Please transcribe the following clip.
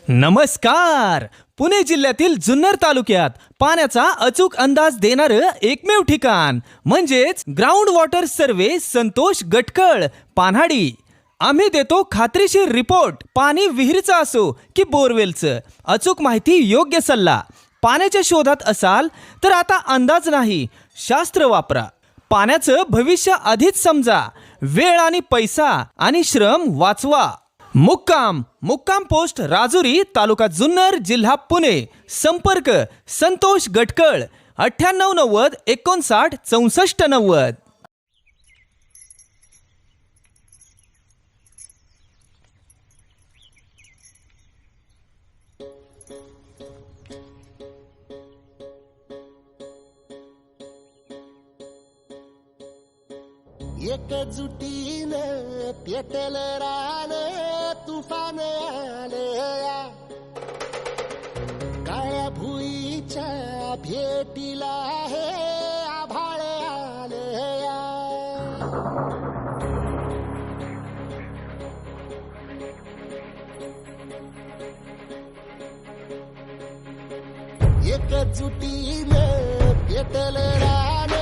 नमस्कार. पुणे जिल्ह्यातील जुन्नर तालुक्यात पाण्याचा अचूक अंदाज देणारं एकमेव ठिकाण म्हणजेच ग्राउंड वॉटर सर्वे संतोष गटकळ पान्हाडी. आम्ही देतो खात्रीशीर रिपोर्ट. पाणी विहिरीचं असो की बोरवेलचं, अचूक माहिती, योग्य सल्ला. पाण्याच्या शोधात असाल तर आता अंदाज नाही, शास्त्र वापरा. पाण्याचं भविष्य आधीच समजा. वेळ आणि पैसा आणि श्रम वाचवा. मुक्काम पोस्ट राजुरी, तालुका जुन्नर, जिल्हा पुणे. संपर्क संतोष गटकळ 9890 59 64 90. एकजुटीनं पेटल रान, तुफान आलया. काळ्या भुईच्या भेटीला हे आभाळ आलया. एकजुटीनं पेटल रान,